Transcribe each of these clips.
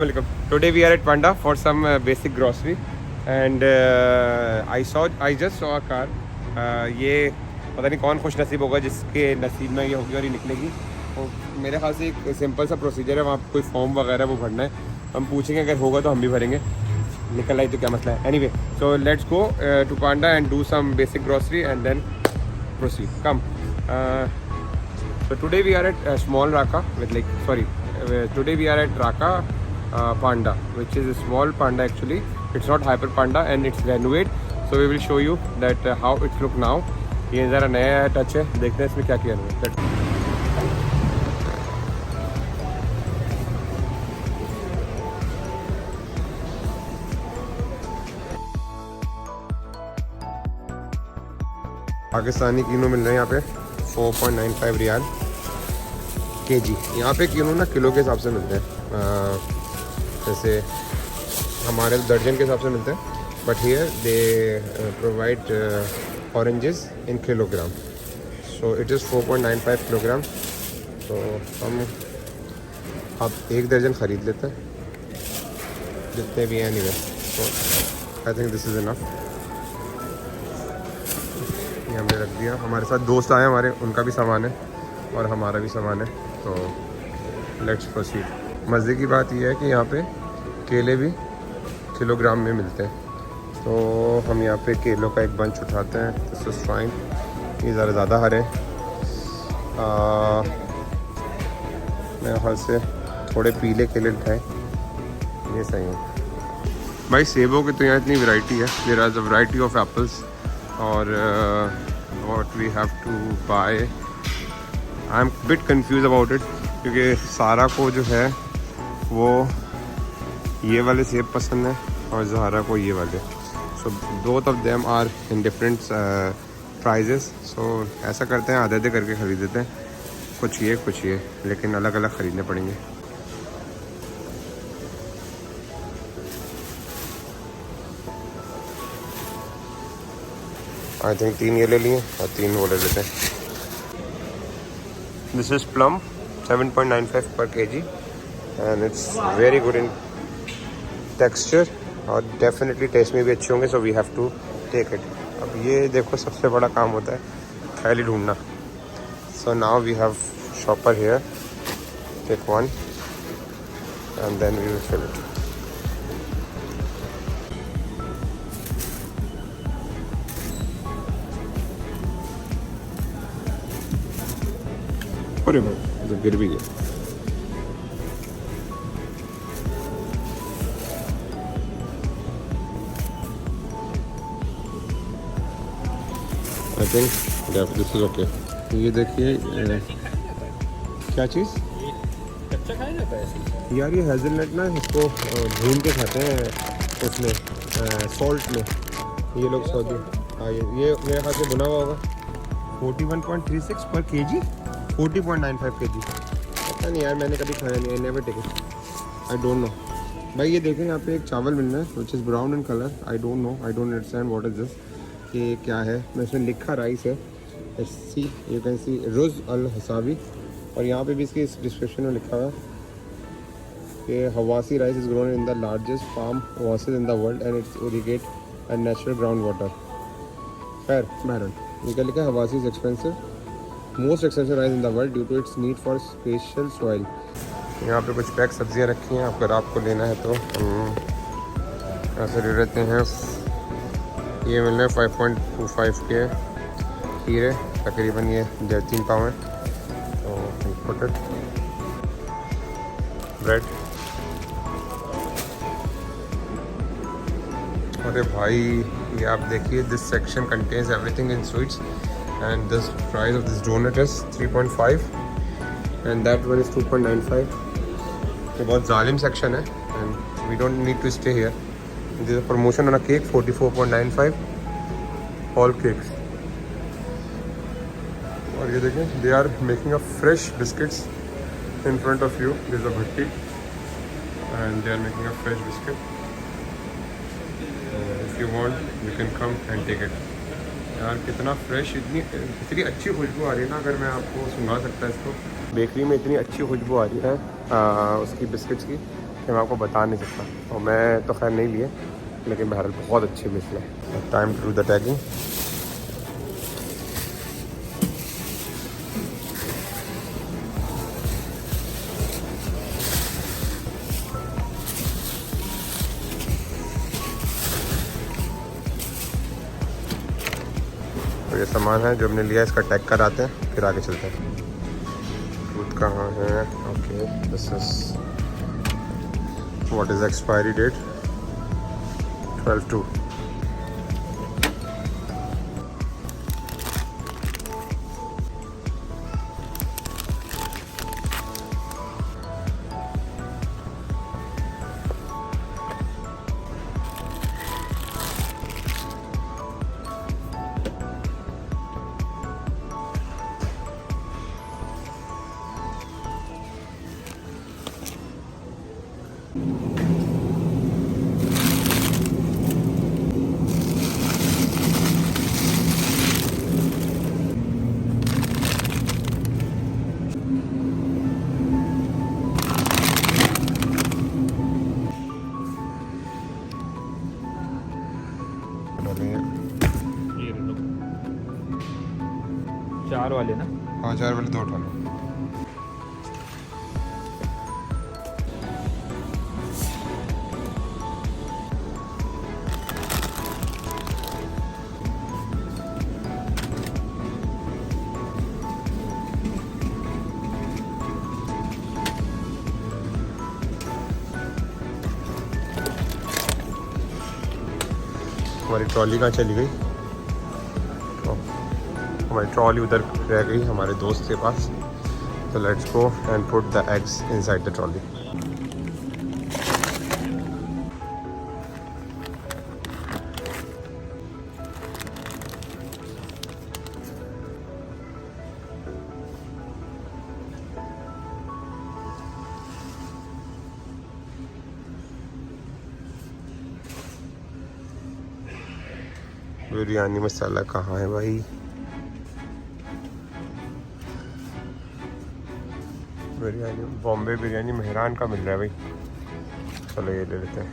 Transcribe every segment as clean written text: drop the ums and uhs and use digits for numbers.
Welcome. Today we are at Panda for some basic grocery, and I just saw a car. ये पता नहीं कौन खुश नसीब होगा जिसके नसीब में ये होगी और ये निकलेगी। तो मेरे ख्याल से एक सिंपल सा प्रोसीजर है, वहाँ पे कोई फॉर्म वगैरह वो भरना है। हम पूछेंगे, अगर होगा तो हम भी भरेंगे, निकल आई तो क्या मसला है। Anyway, so let's go to Panda and do some basic grocery and then proceed. Come. So today we are at small Raka with today we are at Raka Panda, which is a small panda actually. It's not hyper panda and it's renovate. So we will show you that how it look now. ये ज़रा नया touch है, देखते हैं इसमें क्या किया है। पाकिस्तानी कीनो मिल रहे हैं यहाँ पे 4.95 रियाल केजी। यहाँ पे कीनो ना किलो के हिसाब से मिलते हैं, जैसे हमारे दर्जन के हिसाब से मिलते हैं, but here they provide oranges in kilogram. So it is 4.95 kilogram. तो हम अब एक दर्जन ख़रीद लेते हैं जितने भी हैं। Anyway, so I think this is enough. ये हमने रख दिया। हमारे साथ दोस्त आए हमारे, उनका भी सामान है और हमारा भी सामान है, तो लेट्स प्रोसीड। मज़े की बात यह है कि यहाँ पे केले भी किलोग्राम में मिलते हैं, तो हम यहाँ पे केलों का एक बंच उठाते हैं। This is fine. ये ज़्यादा हरे, मेरे ख्याल से थोड़े पीले केले उठाएँ, ये सही है। भाई सेबों की तो यहाँ इतनी वैरायटी है, there are a variety of apples. और what we have to buy, I am bit confused about it, क्योंकि सारा को जो है वो ये वाले सेब पसंद है और ज़हारा को ये वाले। So both of them are in different prices. So ऐसा करते हैं, आधे आधे करके ख़रीद देते हैं, कुछ ये, लेकिन अलग अलग ख़रीदने पड़ेंगे। आई थिंक 3 ये ले लिए और 3 वो ले लेते हैं। दिस इज़ प्लम 7.95 पर KG and it's very good in texture और डेफिनेटली टेस्ट में भी अच्छे होंगे। So we have to take it. अब ये देखो, सबसे बड़ा काम होता है थैली ढूंढना। So now we have shopper here, take one and then we will fill it. अरे भाई, तो गिर भी गया। I think this is okay. ये देखिए, क्या चीज़ कच्चा खाया जाता है यार, ये हेज़लनट ना, इसको भून के खाते हैं उसमें, सॉल्ट में। ये लोग सऊदी, हाँ, ये मेरे ख्याल से बुना हुआ होगा। 41.36 पर केजी, 40.95 केजी। पता नहीं यार, मैंने कभी खाया नहीं, I never take it, I don't know. भाई ये देखें, यहाँ पे एक चावल मिल रहा है which is brown in colour. I don't no, I don't understand what is this, कि क्या है। मैं इसमें लिखा राइस है, सी यू कैन सी रुज़ अल हसाबी। और यहाँ पे भी इसकी डिस्क्रिप्शन में लिखा हुआ है कि Hasawi rice is grown in the largest farm oasis in the world and it's irrigate and natural ground water. खैर बहरहाल, ये क्या लिखा है, Hasawi is expensive, most expensive rice in the world due to its need for special soil. यहाँ पे कुछ pack सब्जियाँ रखी हैं, अगर आपको लेना है तो हम ऐसे ले लेते हैं। ये मिल रहे हैं 5.25 के खीरे, तकरीबन ये 3 पाव हैं। तो इंपोर्टेड ब्रेड। अरे भाई, ये आप देखिए, this section contains everything in sweets and this price of this donut is 3.5 and that one is 2.95. ये बहुत जालिम सेक्शन है and we don't need to stay here. This is a promotion on a cake, 44.95 all cakes. और ये देखें, they are making a fresh biscuits in front of you. This is a bhatti and they are making a fresh biscuit. If you want, you can come and take it. यार कितना fresh, इतनी अच्छी खुशबू आ रही है ना, अगर मैं आपको सुंघा सकता इसको। बेकरी में इतनी अच्छी खुशबू आ रही है उसकी बिस्किट्स की, कि मैं आपको बता नहीं सकता। और मैं तो खैर नहीं लिए, लेकिन बहरहाल बहुत अच्छी मिसल है। Time to do the tagging. तो ये सामान है जो हमने लिया, इसका टैग कराते हैं फिर आगे चलते हैं। दूध कहाँ है? Okay, this is what is expiry date 12/2। ये लो 4 वाले ना। हाँ, 4 वाले 2 उठा लो। हमारी ट्रॉली कहाँ चली गई? तो हमारी ट्रॉली उधर रह गई हमारे दोस्त के पास। तो let's go and put the eggs inside the trolley. Biryani masala कहाँ है भाई? बिरयानी बॉम्बे बिरयानी मेहरान का मिल रहा है भाई। चलो ये ले लेते हैं।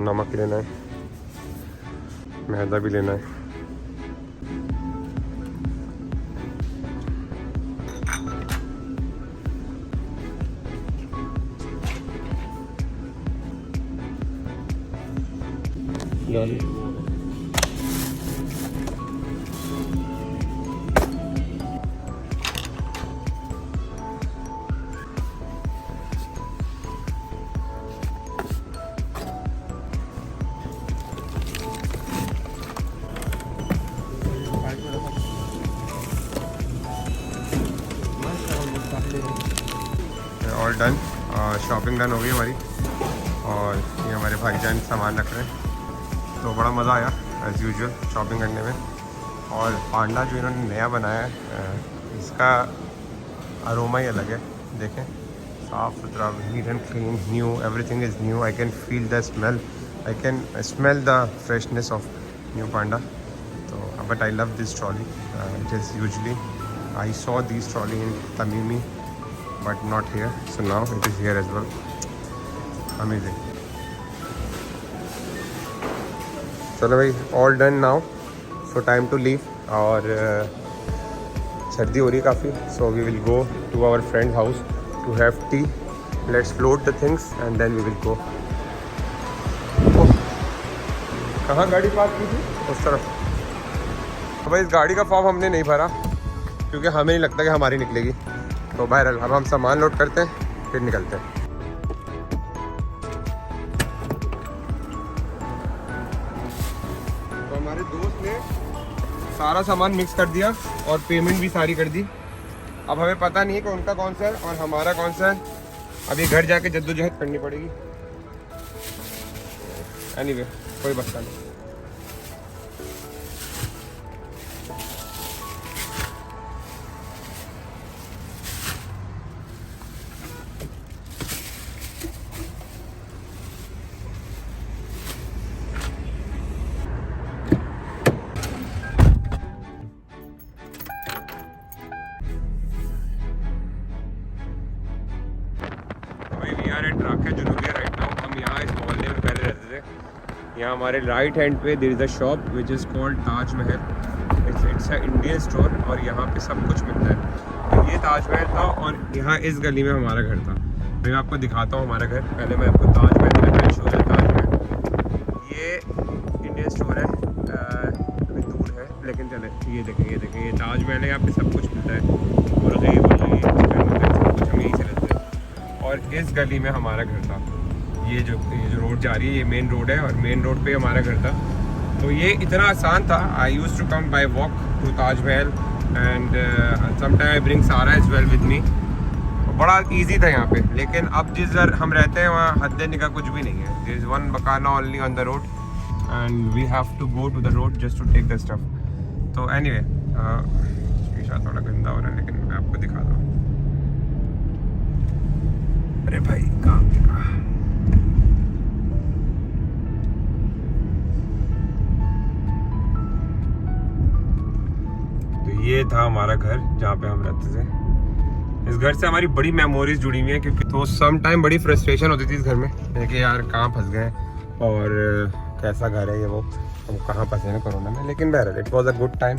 नमक लेना है, मैदा भी लेना है। ऑल डन, शॉपिंग डन हो गई हमारी। और ये हमारे भाईजान सामान रख रहे हैं। तो बड़ा मज़ा आया एज़ यूजुअल शॉपिंग करने में। और पांडा जो इन्होंने नया बनाया है, इसका अरोमा ही अलग है। देखें, साफ़ सुथरा, neat and clean, new, everything is new. I can feel the smell, I can smell the freshness of new Panda. तो but I love this trolley. It is usually I saw this trolley in Tamimi but not here, so now it is here as well. Amazing. चलो भाई, all done now, so time to leave. और सर्दी हो रही है काफ़ी, so we will go to our friend's house to have tea. Let's load the things and then we will go. कहाँ गाड़ी पार्क की थी? उस तरफ। तो भाई इस गाड़ी का फॉर्म हमने नहीं भरा क्योंकि हमें नहीं लगता कि हमारी निकलेगी। तो बहरहाल अब हम सामान लोड करते हैं फिर निकलते हैं। तो हमारे दोस्त ने सारा सामान मिक्स कर दिया और पेमेंट भी सारी कर दी। अब हमें पता नहीं है कि उनका कौन सा है और हमारा कौन सा है। अभी घर जाके जद्दोजहद करनी पड़ेगी। एनीवे, कोई मसला नहीं। गई है राइट नाउ। हम यहाँ इस मोहल्ले में पहले रहते थे। यहाँ हमारे राइट हैंड पे there is a shop which is called Taj Mahal. It's a Indian store और यहाँ पे सब कुछ मिलता है। तो ये ताज महल था और यहाँ इस गली में हमारा घर था। मैं आपको दिखाता हूँ हमारा घर। पहले मैं आपको ताज महल का शो है। ताज महल ये इंडियन स्टोर है, अभी दूर है लेकिन चले। ये देखें ये ताज महल है। यहाँ पे सब कुछ मिलता है और सब कुछ हम यहीं से लेते हैं। और इस गली में हमारा घर था। ये जो रोड जा रही है ये मेन रोड है और मेन रोड पे हमारा घर था। तो ये इतना आसान था। I used to come by walk to Taj Mahal and sometime I bring Sara as well with me. बड़ा इजी था यहाँ पे। लेकिन अब जिस घर हम रहते हैं वहाँ हद निगाह कुछ भी नहीं है। देयर इज़ वन मकाना only on the road and we have to go to the road just to take the stuff. तो एनीवे शीशा थोड़ा गंदा हो रहा है लेकिन मैं आपको दिखाता हूँ। अरे भाई काम तो ये था हमारा घर जहाँ पे हम रहते थे। इस घर से हमारी बड़ी मेमोरीज जुड़ी हुई हैं क्योंकि तो सम टाइम बड़ी फ्रस्ट्रेशन होती थी इस घर में कि यार कहाँ फंस गए और कैसा घर है ये वो, हम कहाँ फंसे हैं कोरोना में। लेकिन बहरहाल it was a good time.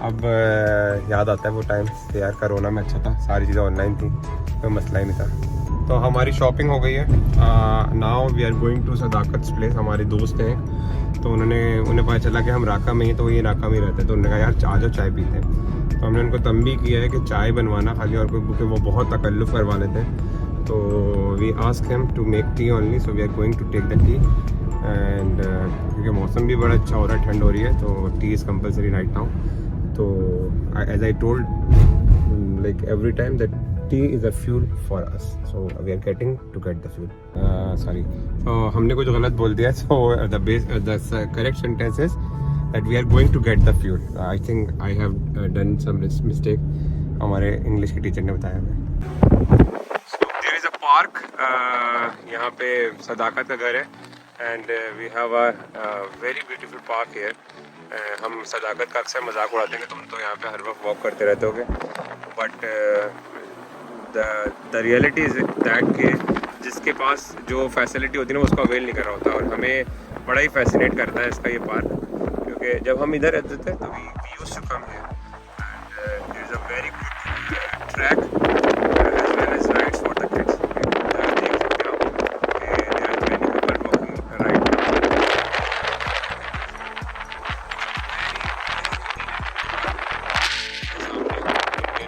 अब याद आता है वो टाइम यार, कोरोना में अच्छा था, सारी चीज़ें ऑनलाइन थी, कोई मसला ही नहीं था। तो हमारी शॉपिंग हो गई है। Now we are going to Sadaqat place. हमारे दोस्त हैं तो उन्हें पता चला कि हम राका में ही, तो ये राका में ही रहते हैं। तो उन्होंने कहा यार आ जाओ चाय पीते हैं। तो हमने उनको तंबी किया है कि चाय बनवाना खाली और कोई, क्योंकि वो बहुत तकल्लुफ़ करवा लेते हैं। तो we ask him to make tea only, so we are going to take the tea and क्योंकि मौसम भी बड़ा अच्छा हो रहा है, ठंड हो रही है, तो tea is compulsory right now. तो as I told like every time that tea is a fuel for us, so we are get the fuel. Sorry, तो हमने कुछ गलत बोल दिया। So the correct sentence is that we are going to get the fuel. I think I have done some mistake. हमारे English के teacher ने बताया हमें। So there is a park. यहाँ पे सदाकत का घर है and we have a very beautiful park here. हम सदाकत का अक्सर मजाक उड़ाते हैं कि तुम तो यहाँ पे हर वक्त वॉक करते रहते होगे, but the reality is that कि जिसके पास जो फैसिलिटी होती है ना उसको अवेल नहीं कर रहा होता। और हमें बड़ा ही फैसिनेट करता है इसका ये पार्क, क्योंकि जब हम इधर रहते थे तो we used to come here and there is a very good track as well as rides for the kids. देख सकते हो कि there are many people walking right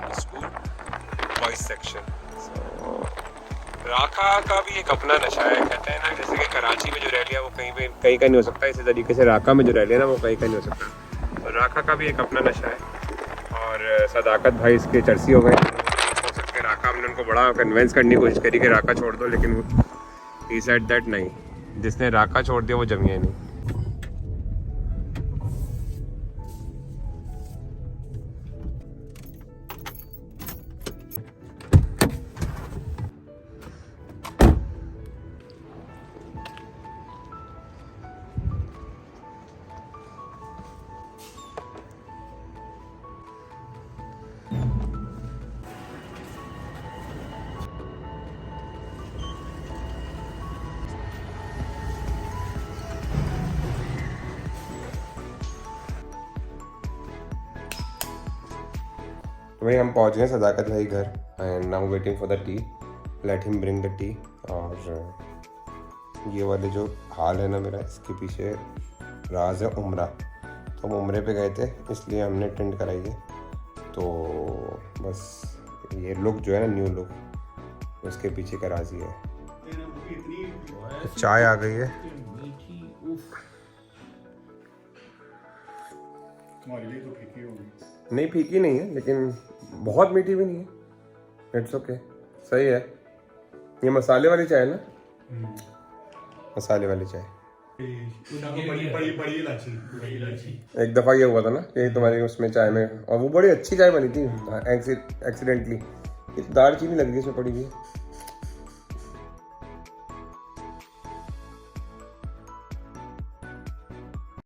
now school boys section. राका का भी एक अपना नशा है। कहते हैं ना जैसे कि कराची में जो रह लिया वो कहीं का नहीं हो सकता, इसी तरीके से राका में जो रह लिया ना वो कहीं का नहीं हो सकता। तो राका का भी एक अपना नशा है और सदाकत भाई इसके चर्सी हो गए। हो सकता है राका, हमने उनको बड़ा कन्विंस करने की कोशिश करी कि राका छोड़ दो, लेकिन ही सेड दैट नहीं, जिसने राका छोड़ दिया वो जमिया नहीं। तो भाई हम पहुंच गए सदाकत भाई घर and now waiting for the T. Let him bring the T. और ये वाले जो हाल है ना मेरा, इसके पीछे राज है उम्रा। तो हम उम्रे पे गए थे इसलिए हमने टेंट कराई है। तो बस ये लुक जो है ना, न्यू लुक, उसके पीछे का राज ही है। चाय आ गई है। नहीं फीकी नहीं है लेकिन बहुत मीठी भी नहीं है। इट्स ओके, सही है। ये मसाले वाली चाय है ना, मसाले वाली चाय। एक दफ़ा ये हुआ था ना कि तुम्हारी उसमें चाय में, और वो बड़ी अच्छी चाय बनी थी एक्सीडेंटली, दाल चीनी लग गई इसमें पड़ी हुई।